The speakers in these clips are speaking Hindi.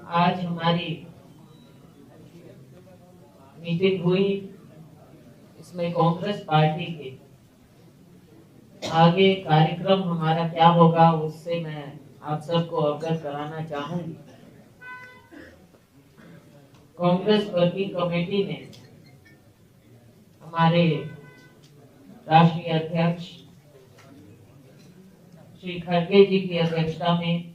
आज हमारी मीटिंग हुई, इसमें कांग्रेस पार्टी के आगे कार्यक्रम हमारा क्या होगा उससे मैं आप सबको अवगत कराना चाहूंगी। कांग्रेस वर्किंग कमेटी ने हमारे राष्ट्रीय अध्यक्ष श्री खड़गे जी की अध्यक्षता में,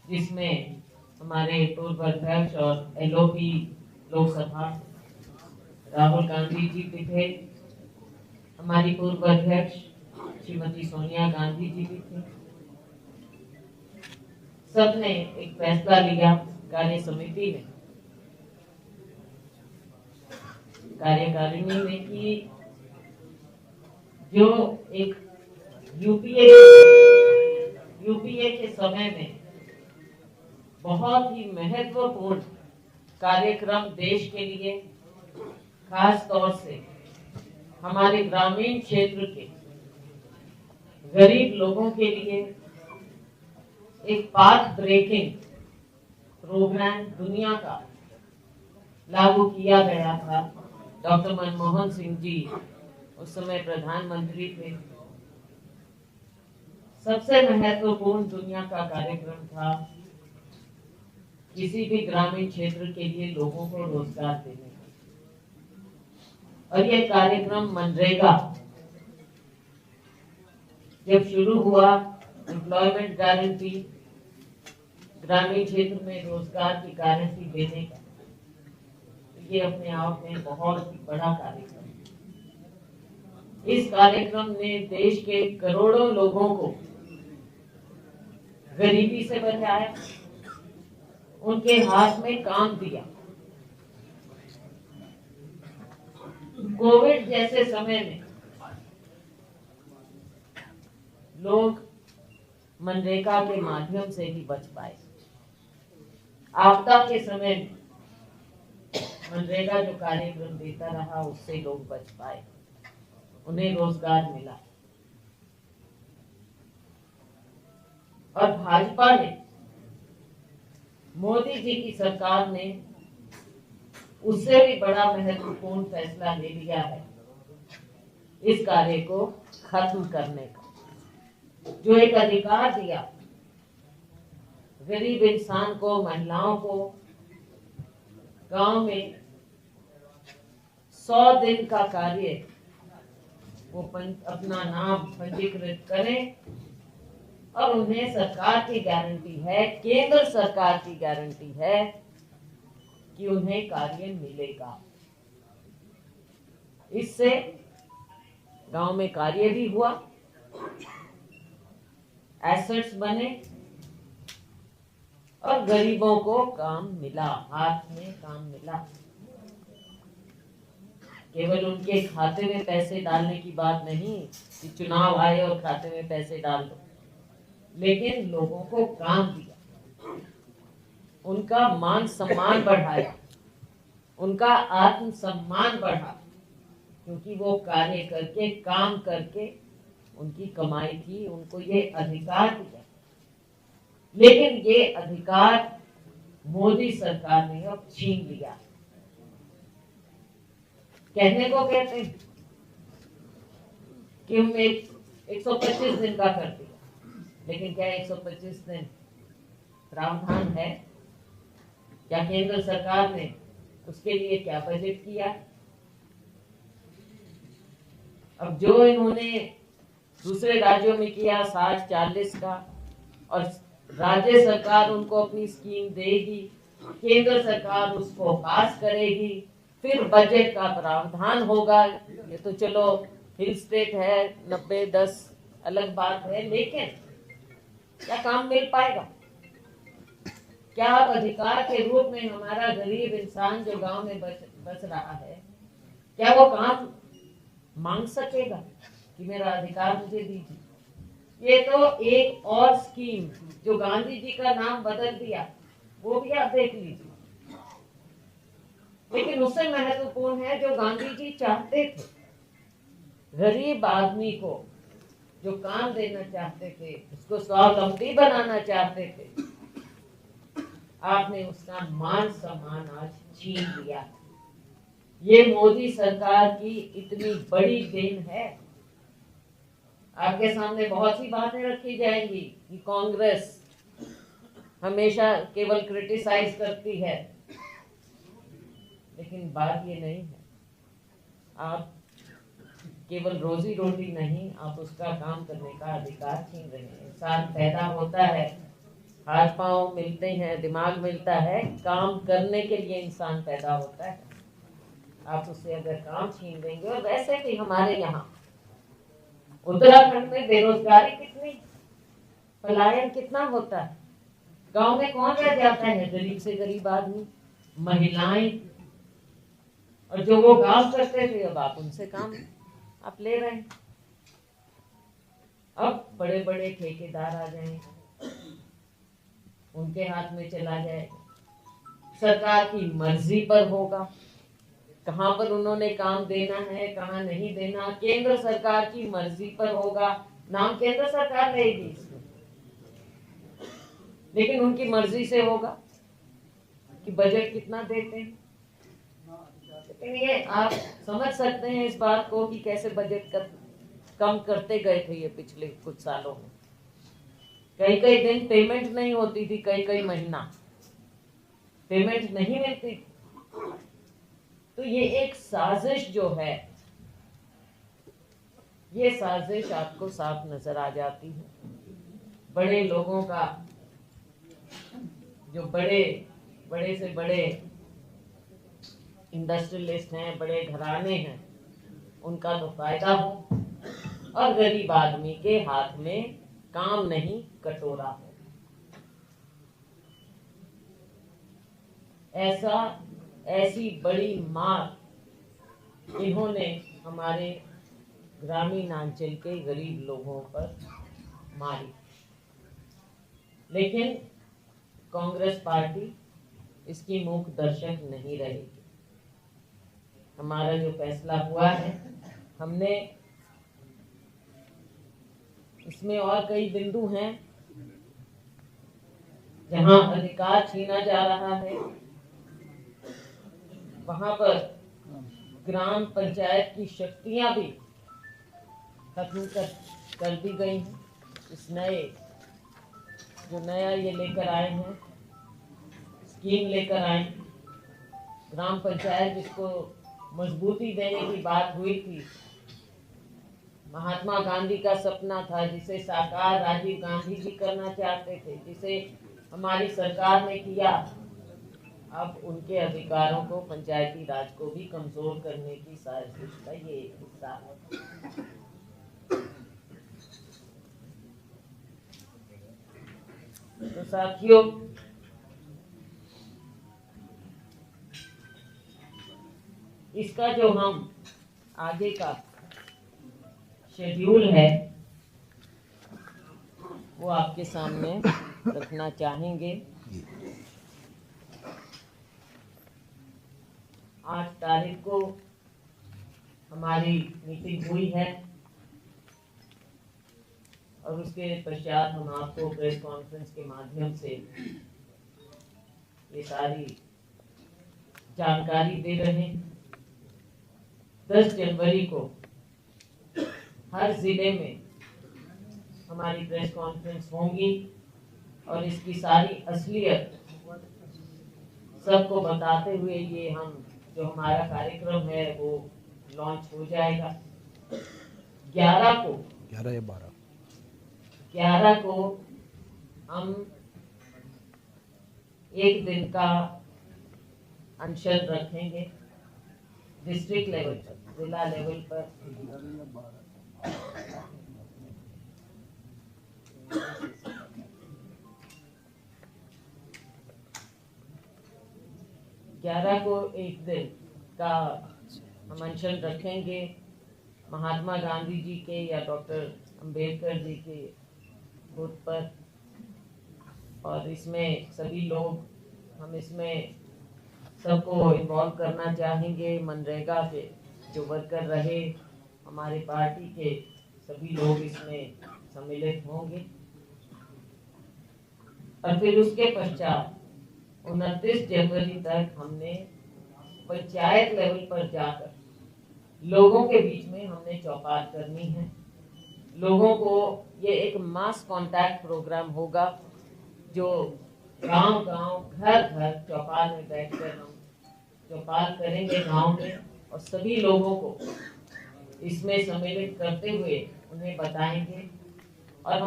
जिसमें हमारे पूर्व अध्यक्ष और एलओपी लोकसभा राहुल गांधी जी भी थे, हमारी पूर्व अध्यक्ष श्रीमती सोनिया गांधी जी भी थे। सबने एक फैसला लिया कार्य समिति में, कार्यकारिणी में, कि जो एक यूपीए के समय में बहुत ही महत्वपूर्ण कार्यक्रम देश के लिए, खास तौर से हमारे ग्रामीण क्षेत्र के गरीब लोगों के लिए एक पाथ ब्रेकिंग प्रोग्राम दुनिया का लागू किया गया था। डॉक्टर मनमोहन सिंह जी उस समय प्रधानमंत्री थे। सबसे महत्वपूर्ण दुनिया का कार्यक्रम था किसी भी ग्रामीण क्षेत्र के लिए लोगों को रोजगार देने का। और यह कार्यक्रम मनरेगा जब शुरू हुआ, एम्प्लॉयमेंट गारंटी, ग्रामीण क्षेत्र में रोजगार की गारंटी देने का, ये अपने आप में बहुत ही बड़ा कार्यक्रम है। इस कार्यक्रम ने देश के करोड़ों लोगों को गरीबी से बचाया, उनके हाथ में काम दिया। कोविड जैसे समय में लोग मनरेगा के माध्यम से ही बच पाए। आपदा के समय में मनरेगा जो कार्यक्रम देता रहा, उससे लोग बच पाए, उन्हें रोजगार मिला। और भाजपा ने, मोदी जी की सरकार ने उससे भी बड़ा महत्वपूर्ण फैसला ले लिया है इस कार्य को खत्म करने का। जो एक अधिकार दिया गरीब इंसान को, महिलाओं को, गांव में 100 दिन का कार्य वो अपना नाम पंजीकृत करें, और उन्हें सरकार की गारंटी है, केंद्र सरकार की गारंटी है कि उन्हें कार्य मिलेगा। इससे गांव में कार्य भी हुआ, एसेट्स बने और गरीबों को काम मिला, हाथ में काम मिला। केवल उनके खाते में पैसे डालने की बात नहीं कि चुनाव आए और खाते में पैसे डाल दो, लेकिन लोगों को काम दिया, उनका मान सम्मान बढ़ाया, उनका आत्मसम्मान बढ़ा, क्योंकि वो कार्य करके, काम करके उनकी कमाई थी, उनको ये अधिकार दिया। लेकिन ये अधिकार मोदी सरकार ने अब छीन लिया। कहने को कहते हैं कि हम 125 दिन का कर दिया, लेकिन क्या 125 दिन प्रावधान है? क्या केंद्र सरकार ने उसके लिए क्या बजट किया? अब जो इन्होंने दूसरे राज्यों में किया 60-40 का, और राज्य सरकार उनको अपनी स्कीम देगी, केंद्र सरकार उसको पास करेगी, फिर बजट का प्रावधान होगा। ये तो चलो हिल स्टेट है, 90-10 अलग बात है, लेकिन क्या काम मिल पाएगा? क्या अब अधिकार के रूप में हमारा गरीब इंसान जो गांव में बस रहा है, क्या वो काम मांग सकेगा कि मेरा अधिकार मुझे दीजिए? ये तो एक और स्कीम जो गांधी जी का नाम बदल दिया, वो भी आप देख लीजिए। लेकिन उससे महत्वपूर्ण है जो गांधी जी चाहते थे, गरीब आदमी को जो काम देना चाहते थे, उसको स्वावलंबी बनाना चाहते थे, आपने उसका मान सम्मान आज छीन लिया। ये मोदी सरकार की इतनी बड़ी देन है। आपके सामने बहुत सी बातें रखी जाएंगी कि कांग्रेस हमेशा केवल क्रिटिसाइज करती है, लेकिन बात ये नहीं है। आप केवल रोजी रोटी नहीं, आप उसका काम करने का अधिकार छीन रहे हैं। इंसान पैदा होता है, हाथ पांव मिलते हैं, दिमाग मिलता है, काम करने के लिए इंसान पैदा होता है। आप उससे अगर काम छीन देंगे, और वैसे भी हमारे यहाँ उत्तराखंड में बेरोजगारी कितनी, पलायन कितना होता है। गांव में कौन रह जाता है? गरीब से गरीब आदमी, महिलाएं। और जो वो काम करते थे, अब आप उनसे काम आप ले रहे हैं। अब बड़े बड़े ठेकेदार आ जाएंगे, उनके हाथ में चला जाएगा। सरकार की मर्जी पर होगा कहां पर उन्होंने काम देना है, कहां नहीं देना। केंद्र सरकार की मर्जी पर होगा। नाम केंद्र सरकार लेगी इसमें, लेकिन उनकी मर्जी से होगा कि बजट कितना देते हैं। लेकिन ये आप समझ सकते हैं इस बात को कि कैसे बजट कम करते गए थे ये पिछले कुछ सालों में। कई कई दिन पेमेंट नहीं होती थी, कई कई महीना पेमेंट नहीं मिलती। तो ये एक साजिश जो है, ये साजिश आपको साफ नजर आ जाती है। बड़े लोगों का, जो बड़े से बड़े इंडस्ट्रियलिस्ट हैं, बड़े घराने हैं, उनका तो फायदा हो, और गरीब आदमी के हाथ में काम नहीं कटोरा हो। ऐसी बड़ी मार इन्होंने हमारे ग्रामीण अंचल के गरीब लोगों पर मारी। लेकिन कांग्रेस पार्टी इसकी मूक दर्शक नहीं रहेगी। हमारा जो फैसला हुआ है, हमने इसमें और कई बिंदु हैं जहां अधिकार छीना जा रहा है, वहां पर ग्राम पंचायत की शक्तियां भी खत्म कर दी गई हैं। इस नया ये लेकर आए हैं, स्कीम लेकर आए, ग्राम पंचायत जिसको मजबूती देने की बात हुई थी, महात्मा गांधी का सपना था, जिसे साकार राजीव गांधी जी करना चाहते थे, जिसे हमारी सरकार ने किया। अब उनके अधिकारों को, पंचायती राज को भी कमजोर करने की साजिश का ये एक हिस्सा है। तो साथियों, इसका जो हम आगे का शेड्यूल है वो आपके सामने रखना चाहेंगे। 8 तारीख को हमारी मीटिंग हुई है, और उसके पश्चात हम आपको प्रेस कॉन्फ्रेंस के माध्यम से ये सारी जानकारी दे रहे हैं। 10 जनवरी को हर जिले में हमारी प्रेस कॉन्फ्रेंस होंगी, और इसकी सारी असलियत सबको बताते हुए ये जो हमारा कार्यक्रम है वो लॉन्च हो जाएगा। 11 या 12 को हम एक दिन का अनशन रखेंगे, डिस्ट्रिक्ट लेवल पर, जिला लेवल पर। 11 को एक दिन का हम अनशन रखेंगे महात्मा गांधी जी के या डॉक्टर अंबेडकर जी के बूथ पर, और इसमें सभी लोग, हम इसमें सबको इन्वॉल्व करना चाहेंगे। मनरेगा के जो वर्कर रहे, हमारे पार्टी के सभी लोग इसमें सम्मिलित होंगे। और फिर उसके पश्चात 29 जनवरी तक हमने पंचायत लेवल पर जाकर लोगों के बीच में हमने चौपाल करनी है। लोगों को ये एक मास कांटेक्ट प्रोग्राम होगा, जो गांव-गांव, घर-घर चौपाल में बैठकर हम चौपाल करेंगे गांव में, और सभी लोगों को इसमें सम्मिलित करते हुए उन्हें बताएंगे। और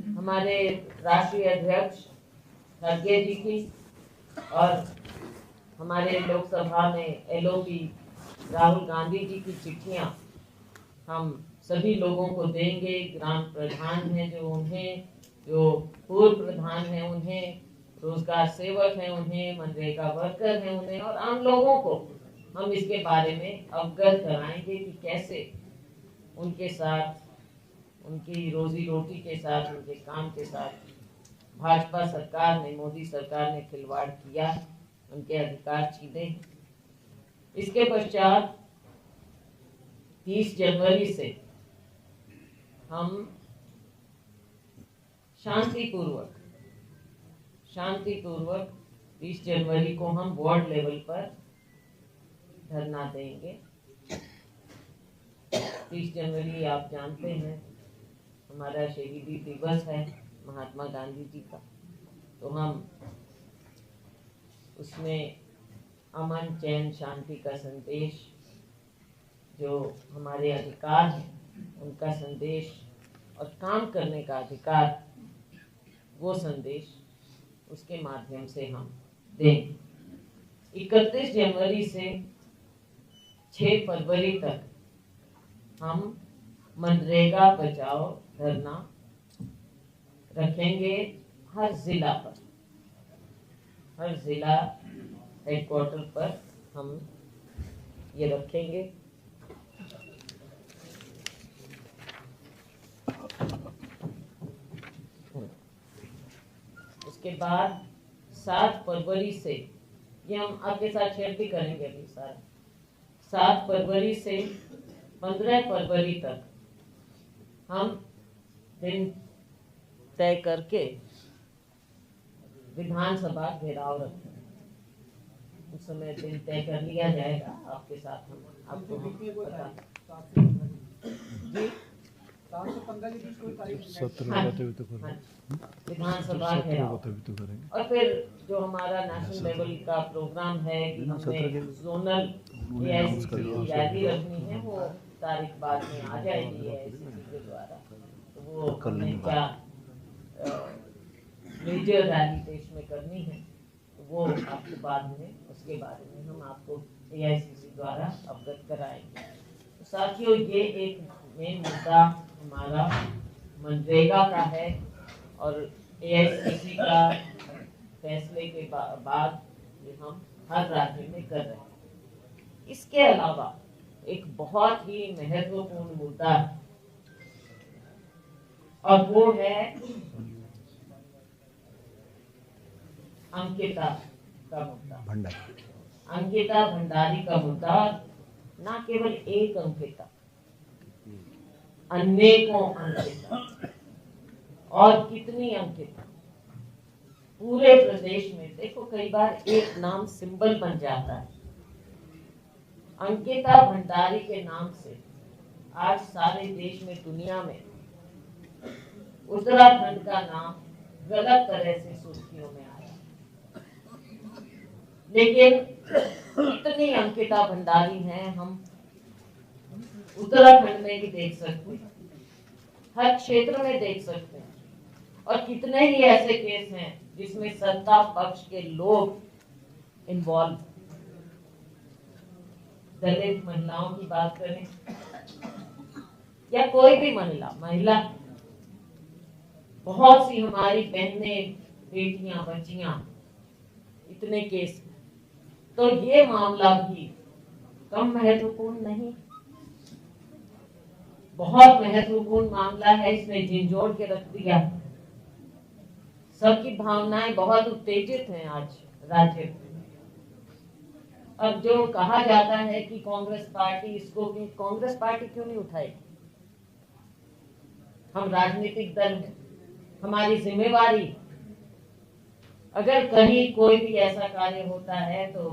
हमारे राष्ट्रीय अध्यक्ष खड़गे जी की और हमारे लोकसभा में एलओपी राहुल गांधी जी की चिट्ठियां हम सभी लोगों को देंगे। ग्राम प्रधान हैं जो पूर्व प्रधान हैं उन्हें, रोजगार सेवक हैं उन्हें, मनरेगा वर्कर हैं उन्हें, और आम लोगों को हम इसके बारे में अवगत कराएंगे कि कैसे उनके साथ, उनकी रोजी रोटी के साथ, उनके काम के साथ भाजपा सरकार ने, मोदी सरकार ने खिलवाड़ किया, उनके अधिकार छीने। इसके पश्चात 30 जनवरी से हम शांतिपूर्वक 30 जनवरी को हम वार्ड लेवल पर धरना देंगे। 30 जनवरी आप जानते हैं हमारा शहीदी दिवस है महात्मा गांधी जी का, तो हम उसमें अमन, चैन, शांति का संदेश, जो हमारे अधिकार हैं उनका संदेश और काम करने का अधिकार, वो संदेश उसके माध्यम से हम दें। 31 जनवरी से 6 फरवरी तक हम मनरेगा बचाओ धरना रखेंगे हर जिला पर, हर जिला हेडक्वार्टर पर हम ये रखेंगे। उसके बाद 7 फरवरी से, ये हम आपके साथ शेयर भी करेंगे अभी सारा, 7 फरवरी से 15 फरवरी तक हम दिन तय करके विधानसभा घेराव रखेंगे। उस समय दिन तय कर लिया जाएगा आपके साथ, हम आपको बता जी विधानसभा घेराव। और फिर जो हमारा नेशनल लेवल का प्रोग्राम है कि हमने जोनल AICC की रैली रखनी है, वो तारीख बाद में आ जाएगी AICC के द्वारा, तो वो हमने क्या मेजर रैली देश में करनी है, तो वो आपको बाद में उसके बारे में हम आपको AICC द्वारा अवगत कराएंगे। तो साथियों, ये एक मेन मुद्दा हमारा मनरेगा का है, और AICC का फैसले के बाद ये हम हर राज्य में कर रहे हैं। इसके अलावा एक बहुत ही महत्वपूर्ण मुद्दा है, और वो है अंकिता का मुद्दा, अंकिता भंडारी का मुद्दा। ना केवल एक अंकिता, अनेकों अंकिता, और कितनी अंकिता पूरे प्रदेश में। देखो, कई बार एक नाम सिंबल बन जाता है। अंकिता भंडारी के नाम से आज सारे देश में, दुनिया में उत्तराखंड का नाम गलत तरह से सुर्खियों में आया, लेकिन इतनी अंकिता भंडारी हैं हम उत्तराखंड में भी देख सकते हैं, हर क्षेत्र में देख सकते हैं। और कितने ही ऐसे केस हैं जिसमें सत्ता पक्ष के लोग इन्वॉल्व। दलित महिलाओं की बात करें या कोई भी महिला, बहुत सी हमारी बहनें, बेटियां, बच्चियां, इतने केस। तो ये मामला भी कम महत्वपूर्ण नहीं, बहुत महत्वपूर्ण मामला है। इसने झिंझोड़ के रख दिया, सबकी भावनाएं बहुत उत्तेजित हैं आज राज्य में। अब जो कहा जाता है कि कांग्रेस पार्टी इसको, कांग्रेस पार्टी क्यों नहीं उठाएगी? हम राजनीतिक दल हैं, हमारी जिम्मेवारी अगर कहीं कोई भी ऐसा कार्य होता है तो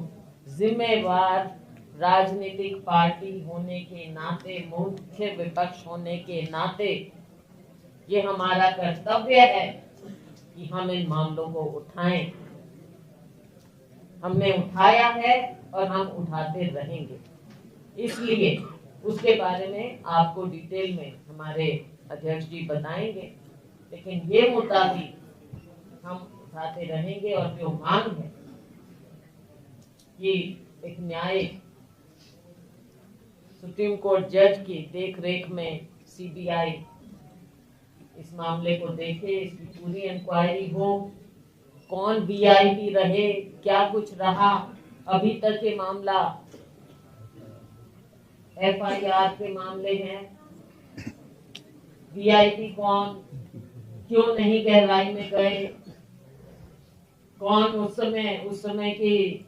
जिम्मेवार राजनीतिक पार्टी होने के नाते, मुख्य विपक्ष होने के नाते ये हमारा कर्तव्य है कि हम इन मामलों को उठाएं। हमने उठाया है और हम उठाते रहेंगे। इसलिए उसके बारे में आपको डिटेल में हमारे अध्यक्ष जी बताएंगे, लेकिन ये मुद्दा भी हम उठाते रहेंगे। और जो मांग है कि एक न्यायिक सुप्रीम कोर्ट जज की देखरेख में सीबीआई इस मामले को देखे, इसकी पूरी इंक्वायरी हो, कौन वीआईपी रहे, क्या कुछ रहा, अभी तक ये मामला एफआईआर के मामले हैं, वीआईपी कौन, क्यों नहीं गहराई में गए, कौन उस समय की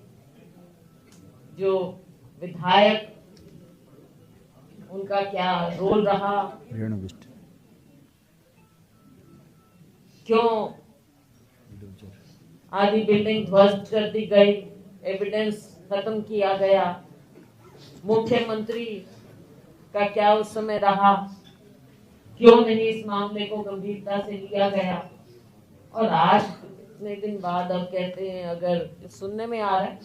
जो विधायक उनका क्या रोल रहा, क्यों आधी बिल्डिंग ध्वस्त कर दी गई, एविडेंस खत्म किया गया, मुख्यमंत्री का क्या उस समय रहा, क्यों नहीं इस मामले को गंभीरता से लिया गया। और आज इतने दिन बाद अब कहते हैं, अगर सुनने में आ रहा है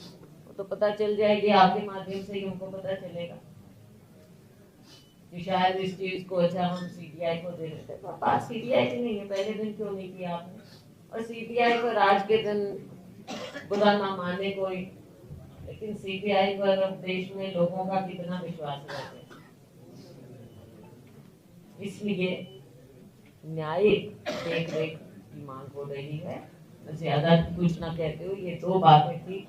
तो पता चल जाएगी, आपके माध्यम से ही उनको पता चलेगा कि शायद इस चीज को अच्छा हम सीबीआई को दे देते। बात सीबीआई की नहीं है, पहले दिन क्यों नहीं किया आपने? और सीबीआई पर आज के दिन बुरा ना माने कोई, लेकिन सीबीआई पर अब देश में लोगों का कितना विश्वास रहता है। इसलिए न्यायिक देखरेख की मांग हो रही है। ज्यादा कुछ ना कहते हुए ये दो बातें थी।